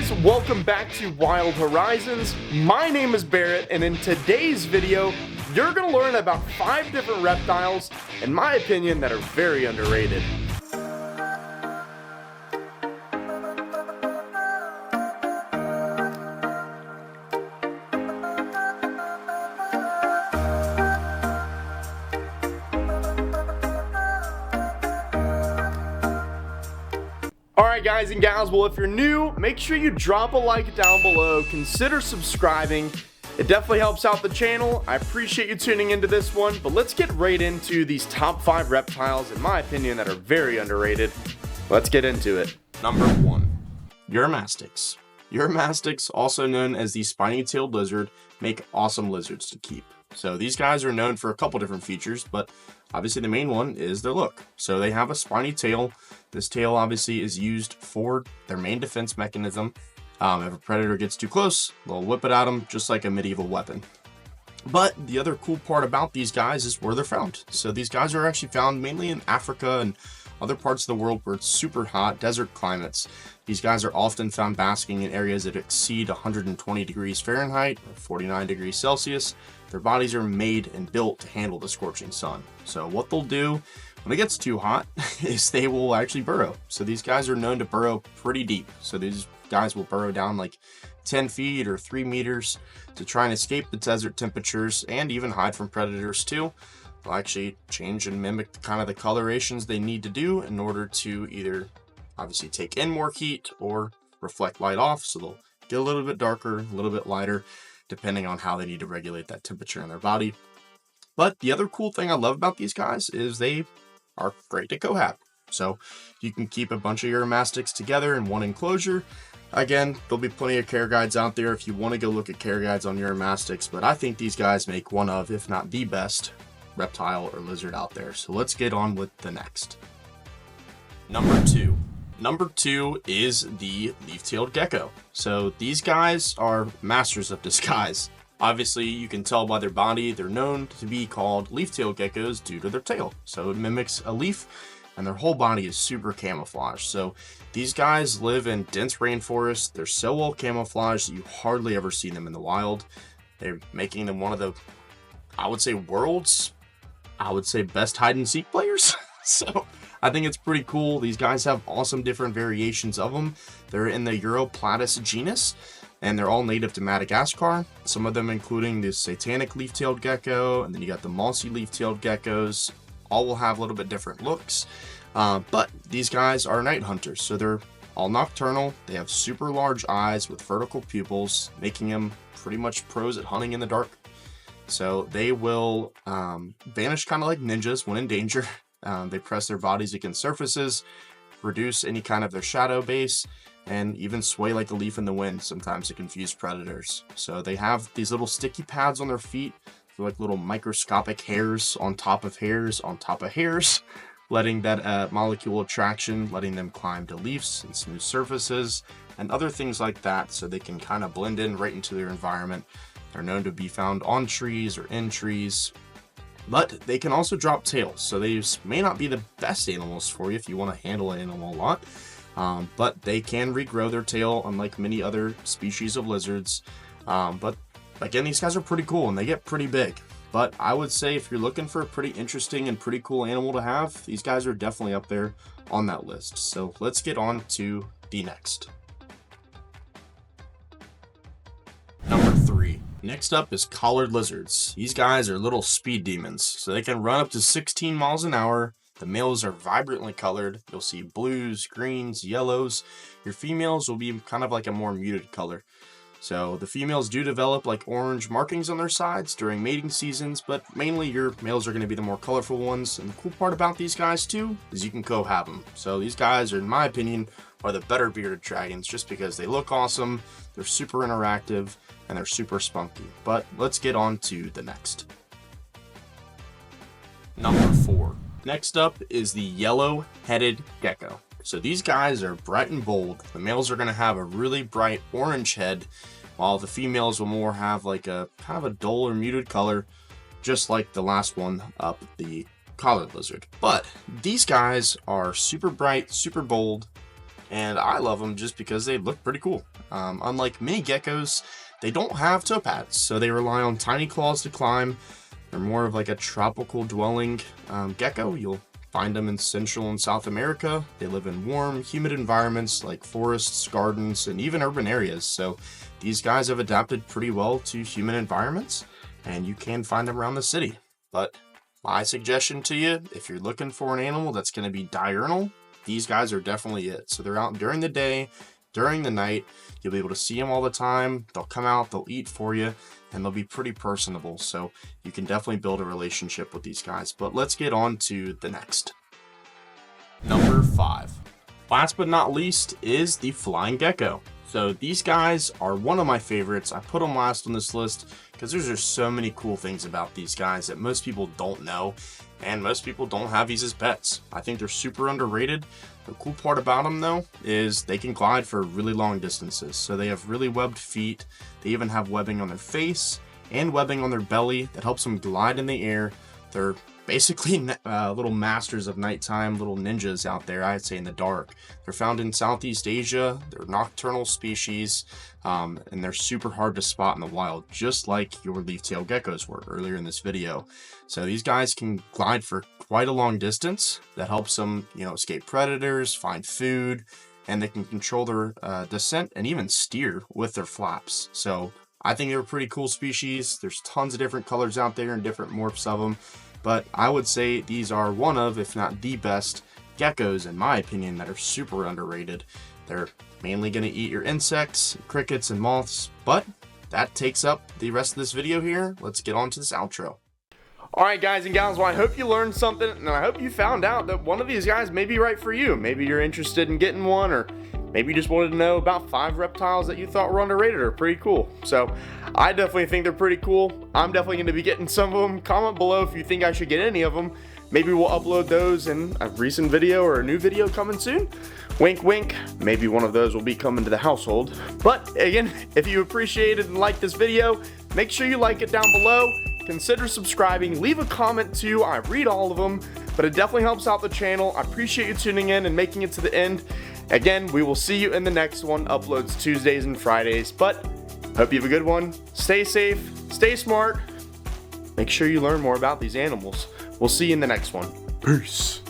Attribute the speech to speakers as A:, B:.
A: guys, welcome back to Wild Horizons. My name is Barrett, and in today's video, you're going to learn about 5 different reptiles, in my opinion, that are very underrated. Alright guys and gals, well if you're new, make sure you drop a like down below, consider subscribing. It definitely helps out the channel. I appreciate you tuning into this one, but let's get right into these top 5 reptiles, in my opinion, that are very underrated. Let's get into it.
B: Number 1. Uromastyx. Uromastyx, also known as the spiny-tailed lizard, make awesome lizards to keep. So these guys are known for a couple different features, but obviously the main one is their look. So they have a spiny tail. This tail obviously is used for their main defense mechanism. If a predator gets too close, they'll whip it at them just like a medieval weapon. But the other cool part about these guys is where they're found. So these guys are actually found mainly in Africa and other parts of the world where it's super hot desert climates. These guys are often found basking in areas that exceed 120 degrees Fahrenheit or 49 degrees Celsius. Their bodies are made and built to handle the scorching sun. So what they'll do when it gets too hot is they will actually burrow. So these guys are known to burrow pretty deep. So these guys will burrow down like 10 feet or 3 meters to try and escape the desert temperatures and even hide from predators too. They'll actually change and mimic kind of the colorations they need to do in order to either obviously take in more heat or reflect light off. So they'll get a little bit darker, a little bit lighter, depending on how they need to regulate that temperature in their body. But the other cool thing I love about these guys is they are great to cohab. So you can keep a bunch of Uromastyx together in one enclosure. Again, there'll be plenty of care guides out there if you want to go look at care guides on Uromastyx, but I think these guys make one of, if not the best, reptile or lizard out there. So let's get on with the next. Number 2. Number 2 is the leaf-tailed gecko. So these guys are masters of disguise. Obviously, you can tell by their body, they're known to be called leaf-tailed geckos due to their tail. So it mimics a leaf, and their whole body is super camouflaged. So these guys live in dense rainforests. They're so well camouflaged that you hardly ever see them in the wild. They're making them one of the, I would say, best hide-and-seek players. So I think it's pretty cool. These guys have awesome different variations of them. They're in the Uromastyx genus, and they're all native to Madagascar. Some of them including the satanic leaf-tailed gecko, and then you got the mossy leaf-tailed geckos. All will have a little bit different looks, but these guys are night hunters, so they're all nocturnal. They have super large eyes with vertical pupils, making them pretty much pros at hunting in the dark. So they will vanish kind of like ninjas when in danger. They press their bodies against surfaces, reduce any kind of their shadow base, and even sway like a leaf in the wind, sometimes to confuse predators. So they have these little sticky pads on their feet. They're like little microscopic hairs on top of hairs on top of hairs, letting that molecule attraction, letting them climb to leaves and smooth surfaces and other things like that, so they can kind of blend in right into their environment. They're known to be found on trees or in trees, but they can also drop tails. So they may not be the best animals for you if you want to handle an animal a lot, but they can regrow their tail unlike many other species of lizards. But again, these guys are pretty cool and they get pretty big. But I would say if you're looking for a pretty interesting and pretty cool animal to have, these guys are definitely up there on that list. So let's get on to the next. Number 3. Next up is collared lizards. These guys are little speed demons, so they can run up to 16 miles an hour. The males are vibrantly colored. You'll see blues, greens, yellows. Your females will be kind of like a more muted color. So the females do develop like orange markings on their sides during mating seasons, but mainly your males are going to be the more colorful ones. And the cool part about these guys too is you can cohab them. So these guys are, in my opinion, are the better bearded dragons just because they look awesome, they're super interactive, and they're super spunky. But let's get on to the next. Number 4. Next up is the yellow-headed gecko. So these guys are bright and bold. The males are going to have a really bright orange head, while the females will more have like a kind of a dull or muted color, just like the last one up, the collared lizard. But these guys are super bright, super bold, and I love them just because they look pretty cool. Unlike many geckos, they don't have toe pads, so they rely on tiny claws to climb. They're more of like a tropical dwelling gecko. You'll find them in Central and South America. They live in warm, humid environments like forests, gardens, and even urban areas. So these guys have adapted pretty well to human environments, and you can find them around the city. But my suggestion to you, if you're looking for an animal that's going to be diurnal, these guys are definitely it. So they're out during the day, during the night. You'll be able to see them all the time. They'll come out, they'll eat for you, and they'll be pretty personable. So you can definitely build a relationship with these guys. But let's get on to the next. Number 5. Last but not least is the flying gecko. So these guys are one of my favorites. I put them last on this list because there's just so many cool things about these guys that most people don't know, and most people don't have these as pets. I think they're super underrated. The cool part about them though is they can glide for really long distances. So they have really webbed feet. They even have webbing on their face and webbing on their belly that helps them glide in the air. They're basically little masters of nighttime, little ninjas out there, I'd say, in the dark. They're found in Southeast Asia. They're nocturnal species, and they're super hard to spot in the wild, just like your leaf-tailed geckos were earlier in this video. So these guys can glide for quite a long distance. That helps them, escape predators, find food, and they can control their descent and even steer with their flaps. So I think they're a pretty cool species. There's tons of different colors out there and different morphs of them. But I would say these are one of, if not the best, geckos, in my opinion, that are super underrated. They're mainly going to eat your insects, crickets, and moths, but that takes up the rest of this video here. Let's get on to this outro.
A: Alright guys and gals, well I hope you learned something, and I hope you found out that one of these guys may be right for you. Maybe you're interested in getting one, or maybe you just wanted to know about 5 reptiles that you thought were underrated or pretty cool. So I definitely think they're pretty cool. I'm definitely going to be getting some of them. Comment below if you think I should get any of them. Maybe we'll upload those in a recent video or a new video coming soon. Wink wink, maybe one of those will be coming to the household. But again, if you appreciated and liked this video, make sure you like it down below. Consider subscribing, leave a comment too. I read all of them, but it definitely helps out the channel. I appreciate you tuning in and making it to the end. Again, we will see you in the next one. Uploads Tuesdays and Fridays, but hope you have a good one. Stay safe, stay smart. Make sure you learn more about these animals. We'll see you in the next one. Peace.